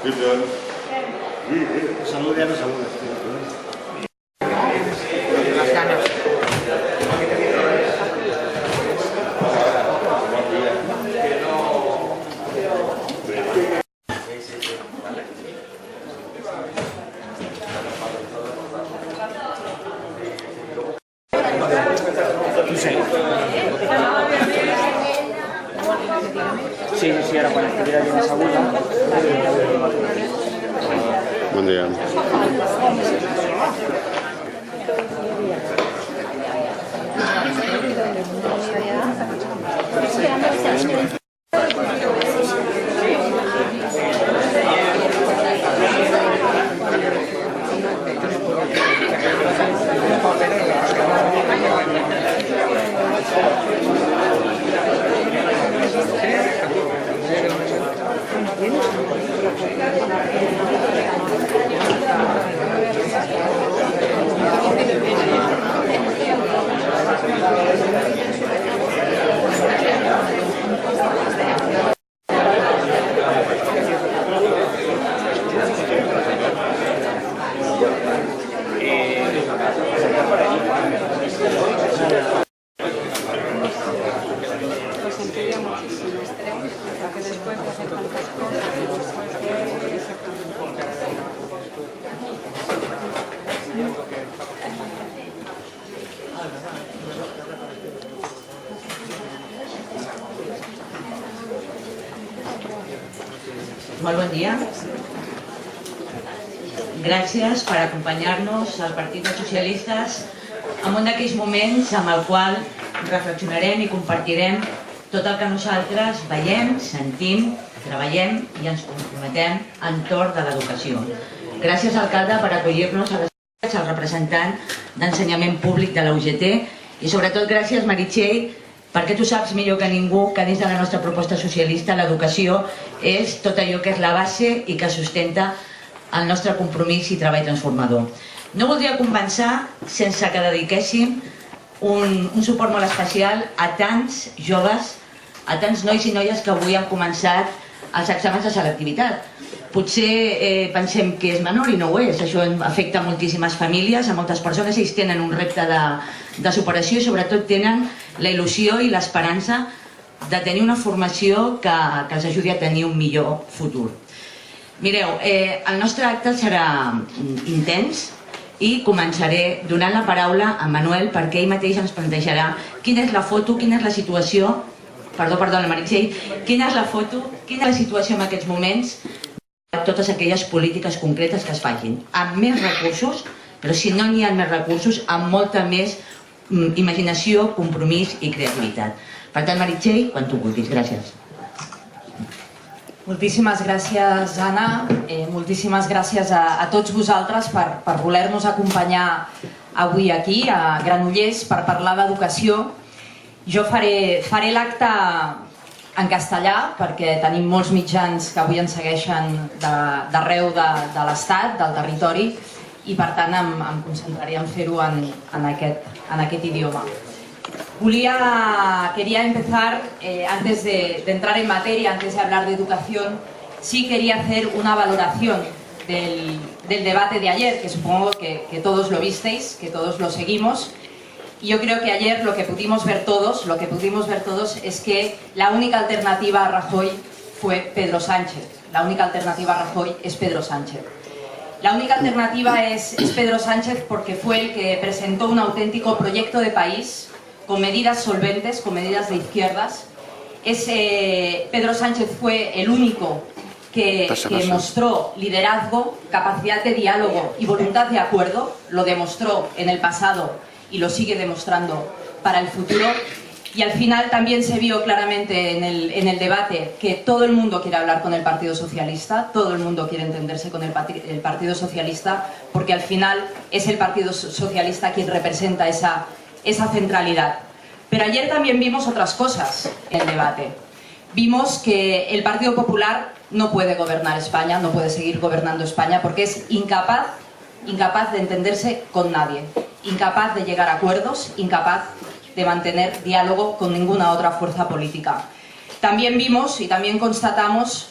¿Qué tal? Saluda, no saluda. Las ganas. Sí, ara quan estuviera bien asseguda. Bon dia. Molt bon dia. Gràcies per acompanyar-nos al Partit dels Socialistes en un d'aquells moments amb el qual reflexionarem i compartirem tot el que nosaltres veiem, sentim, treballem i ens comprometem entorn de l'educació. Gràcies, alcalde, per acollir-nos a les al representant d'ensenyament públic de la UGT i sobretot gràcies, Meritxell, perquè tu saps millor que ningú que dins de la nostra proposta socialista l'educació és tot allò que és la base i que sustenta el nostre compromís i treball transformador. No voldria començar sense que dediquéssim un suport molt especial a tants joves, a tants nois i noies que avui han començat els exàmens de selectivitat. Potser pensem que és menor i no ho és, això afecta moltíssimes famílies, a moltes persones, ells tenen un repte de superació i sobretot tenen la il·lusió i l'esperança de tenir una formació que els ajudi a tenir un millor futur. Mireu, el nostre acte serà intens i començaré donant la paraula a Manuel perquè ell mateix ens plantejarà quina és la foto, quina és la situació, perdó, la Meritxell, quina és la foto, quina és la situació en aquests moments de totes aquelles polítiques concretes que es facin, amb més recursos, però si no n'hi ha més recursos, amb molta més imaginació, compromís i creativitat. Per tant, Meritxell, quan tu vulguis. Gràcies. Moltíssimes gràcies, Anna. Moltíssimes gràcies a tots vosaltres per voler-nos acompanyar avui aquí, a Granollers, per parlar d'educació. Jo faré l'acte en castellà, perquè tenim molts mitjans que avui ens segueixen d'arreu de l'Estat, del territori, i per tant em concentraré en fer-ho en aquest idioma. Quería empezar, antes de entrar en materia, antes de hablar de educación, sí quería hacer una valoración del debate de ayer, que supongo que todos lo visteis, que todos lo seguimos. Y yo creo que ayer lo que pudimos ver todos es que la única alternativa a Rajoy fue Pedro Sánchez. La única alternativa a Rajoy es Pedro Sánchez. La única alternativa es Pedro Sánchez porque fue el que presentó un auténtico proyecto de país con medidas solventes, con medidas de izquierdas. Pedro Sánchez fue el único que mostró liderazgo, capacidad de diálogo y voluntad de acuerdo. Lo demostró en el pasado y lo sigue demostrando para el futuro. Y al final también se vio claramente en el debate que todo el mundo quiere hablar con el Partido Socialista, todo el mundo quiere entenderse con el Partido Socialista, porque al final es el Partido Socialista quien representa esa centralidad. Pero ayer también vimos otras cosas en el debate. Vimos que el Partido Popular no puede gobernar España, no puede seguir gobernando España porque es incapaz de entenderse con nadie, incapaz de llegar a acuerdos, incapaz de mantener diálogo con ninguna otra fuerza política. También vimos y también constatamos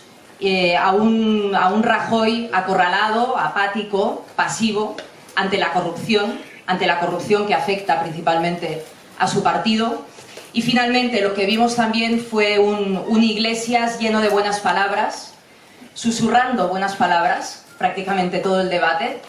a un Rajoy acorralado, apático, pasivo, ante la corrupción que afecta principalmente a su partido. Y finalmente lo que vimos también fue un Iglesias lleno de buenas palabras, susurrando buenas palabras prácticamente todo el debate,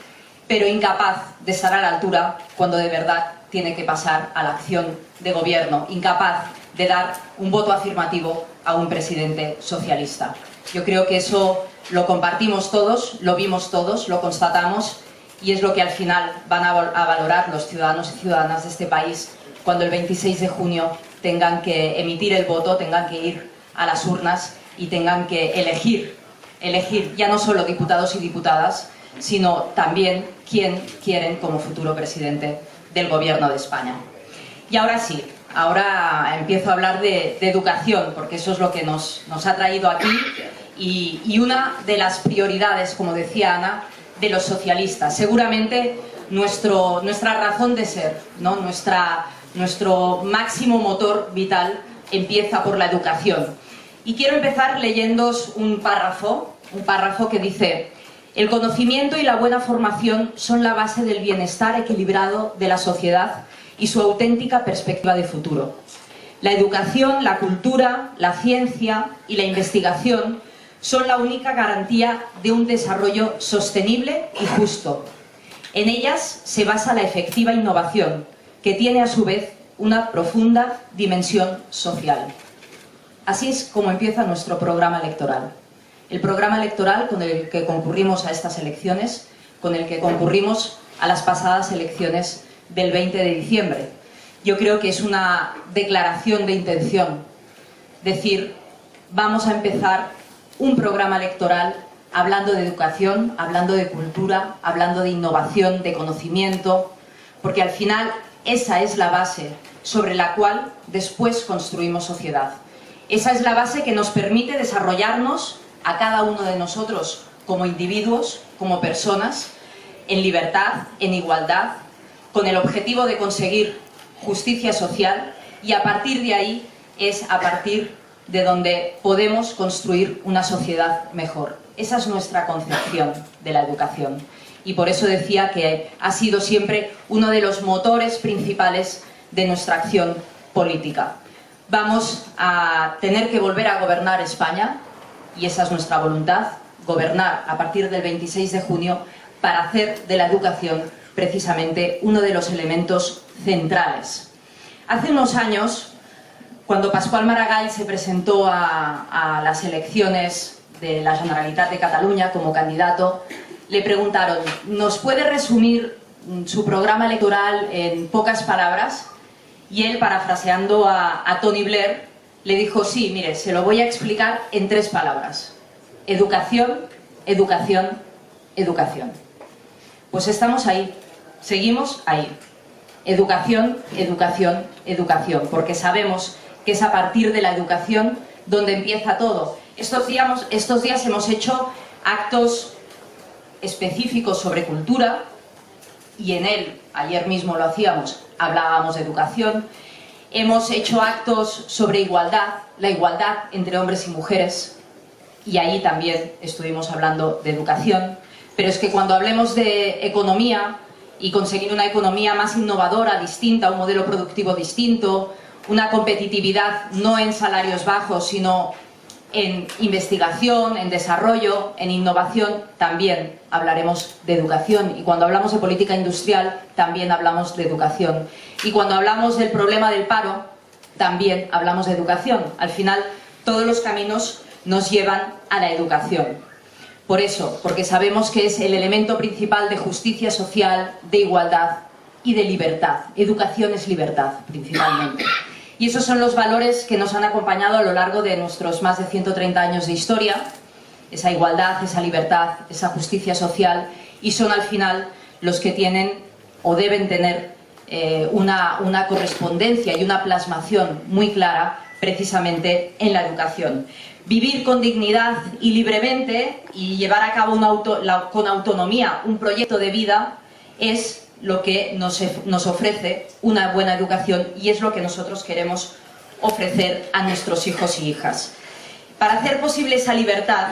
pero incapaz de estar a la altura cuando de verdad tiene que pasar a la acción de gobierno, incapaz de dar un voto afirmativo a un presidente socialista. Yo creo que eso lo compartimos todos, lo vimos todos, lo constatamos, y es lo que al final van a valorar los ciudadanos y ciudadanas de este país cuando el 26 de junio tengan que emitir el voto, tengan que ir a las urnas y tengan que elegir ya no solo diputados y diputadas, sino también quién quieren como futuro presidente del Gobierno de España. Y ahora sí, ahora empiezo a hablar de educación, porque eso es lo que nos ha traído aquí, y una de las prioridades, como decía Ana, de los socialistas. Seguramente nuestra razón de ser, ¿no? Nuestro máximo motor vital empieza por la educación. Y quiero empezar leyéndoos un párrafo que dice: el conocimiento y la buena formación son la base del bienestar equilibrado de la sociedad y su auténtica perspectiva de futuro. La educación, la cultura, la ciencia y la investigación son la única garantía de un desarrollo sostenible y justo. En ellas se basa la efectiva innovación, que tiene a su vez una profunda dimensión social. Así es como empieza nuestro programa electoral. El programa electoral con el que concurrimos a estas elecciones, con el que concurrimos a las pasadas elecciones del 20 de diciembre. Yo creo que es una declaración de intención. Decir, vamos a empezar un programa electoral hablando de educación, hablando de cultura, hablando de innovación, de conocimiento, porque al final esa es la base sobre la cual después construimos sociedad. Esa es la base que nos permite desarrollarnos a cada uno de nosotros como individuos, como personas, en libertad, en igualdad, con el objetivo de conseguir justicia social, y a partir de ahí es a partir de donde podemos construir una sociedad mejor. Esa es nuestra concepción de la educación. Y por eso decía que ha sido siempre uno de los motores principales de nuestra acción política. Vamos a tener que volver a gobernar España, y esa es nuestra voluntad, gobernar a partir del 26 de junio para hacer de la educación precisamente uno de los elementos centrales. Hace unos años, cuando Pasqual Maragall se presentó a las elecciones de la Generalitat de Cataluña como candidato, le preguntaron: ¿nos puede resumir su programa electoral en pocas palabras? Y él, parafraseando a Tony Blair, le dijo: sí, mire, se lo voy a explicar en 3 palabras. Educación, educación, educación. Pues estamos ahí, seguimos ahí. Educación, educación, educación, porque sabemos que es a partir de la educación donde empieza todo. Estos días hemos hecho actos específicos sobre cultura, y en él, ayer mismo lo hacíamos, hablábamos de educación. Hemos hecho actos sobre igualdad, la igualdad entre hombres y mujeres, y ahí también estuvimos hablando de educación. Pero es que cuando hablemos de economía y conseguir una economía más innovadora, distinta, un modelo productivo distinto, una competitividad no en salarios bajos, sino en investigación, en desarrollo, en innovación, también hablaremos de educación. Y cuando hablamos de política industrial, también hablamos de educación. Y cuando hablamos del problema del paro, también hablamos de educación. Al final, todos los caminos nos llevan a la educación. Por eso, porque sabemos que es el elemento principal de justicia social, de igualdad y de libertad. Educación es libertad, principalmente. Y esos son los valores que nos han acompañado a lo largo de nuestros más de 130 años de historia. Esa igualdad, esa libertad, esa justicia social, y son al final los que tienen o deben tener una correspondencia y una plasmación muy clara precisamente en la educación. Vivir con dignidad y libremente y llevar a cabo con autonomía un proyecto de vida es lo que nos ofrece una buena educación, y es lo que nosotros queremos ofrecer a nuestros hijos y hijas. Para hacer posible esa libertad,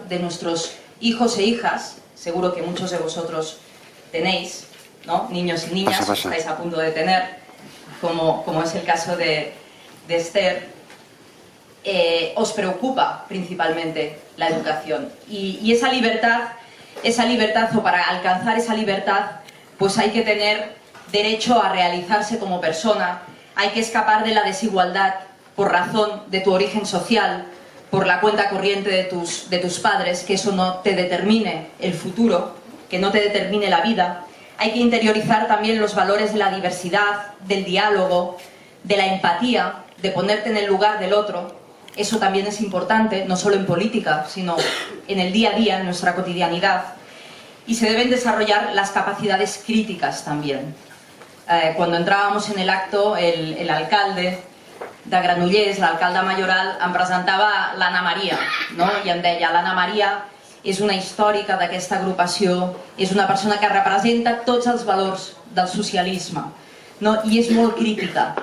de nuestros hijos e hijas, seguro que muchos de vosotros tenéis, ¿no? Niños y niñas, que estáis a punto de tener, como es el caso de Esther, os preocupa principalmente la educación. Y esa libertad, o para alcanzar esa libertad, pues hay que tener derecho a realizarse como persona, hay que escapar de la desigualdad por razón de tu origen social, por la cuenta corriente de tus padres, que eso no te determine el futuro, que no te determine la vida. Hay que interiorizar también los valores de la diversidad, del diálogo, de la empatía, de ponerte en el lugar del otro. Eso también es importante, no solo en política, sino en el día a día, en nuestra cotidianidad. Y se deben desarrollar las capacidades críticas también. Cuando entrábamos en el acto, el alcalde de Granollers, l'alcalde mayoral, em presentava l'Anna Maria, no? I em deia, l'Anna Maria és una històrica d'aquesta agrupació, és una persona que representa tots els valors del socialisme, no? I és molt crítica,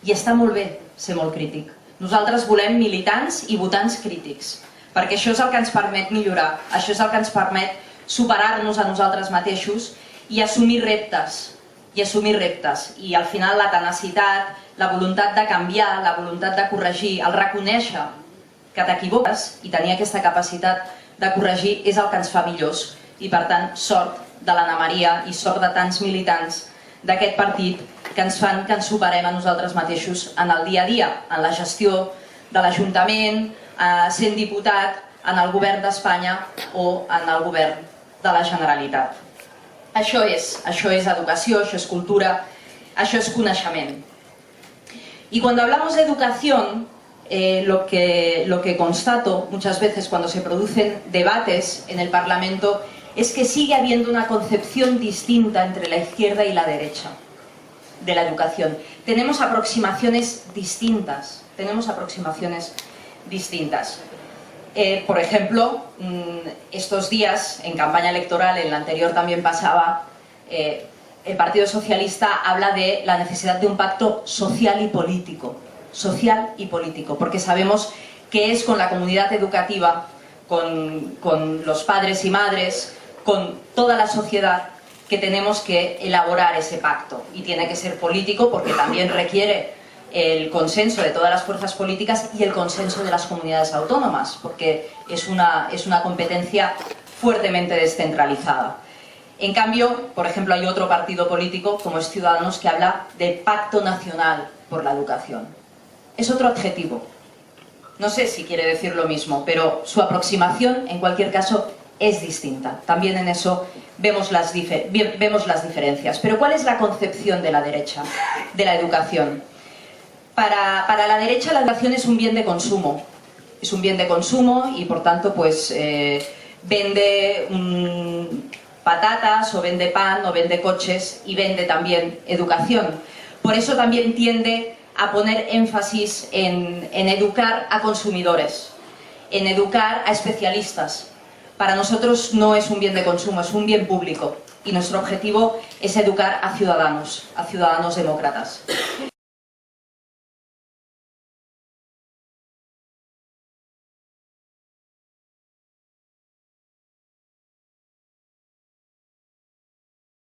i està molt bé ser molt crític. Nosaltres volem militants i votants crítics, perquè això és el que ens permet millorar, això és el que ens permet superar-nos a nosaltres mateixos i assumir reptes, i al final la tenacitat, la voluntat de canviar, la voluntat de corregir, el reconèixer que t'equivoques i tenir aquesta capacitat de corregir és el que ens fa millors. I per tant, sort de l'Anna Maria i sort de tants militants d'aquest partit que ens fan que ens superem a nosaltres mateixos en el dia a dia, en la gestió de l'Ajuntament, sent diputat, en el govern d'Espanya o en el govern de la Generalitat. Això és educació, això és cultura, això és coneixement. Y cuando hablamos de educación, lo que constato muchas veces cuando se producen debates en el Parlamento es que sigue habiendo una concepción distinta entre la izquierda y la derecha de la educación. Tenemos aproximaciones distintas. Por ejemplo, estos días, en campaña electoral, en la anterior también pasaba, el Partido Socialista habla de la necesidad de un pacto social y político, porque sabemos que es con la comunidad educativa, con los padres y madres, con toda la sociedad, que tenemos que elaborar ese pacto. Y tiene que ser político porque también requiere el consenso de todas las fuerzas políticas y el consenso de las comunidades autónomas, porque es una competencia fuertemente descentralizada. En cambio, por ejemplo, hay otro partido político, como es Ciudadanos, que habla de Pacto Nacional por la Educación. Es otro adjetivo. No sé si quiere decir lo mismo, pero su aproximación, en cualquier caso, es distinta. También en eso vemos las diferencias. Pero ¿cuál es la concepción de la derecha de la educación? Para la derecha, la educación es un bien de consumo. Es un bien de consumo y, por tanto, pues vende patatas, o vende pan, o vende coches, y vende también educación. Por eso también tiende a poner énfasis en educar a consumidores, en educar a especialistas. Para nosotros no es un bien de consumo, es un bien público. Y nuestro objetivo es educar a ciudadanos demócratas.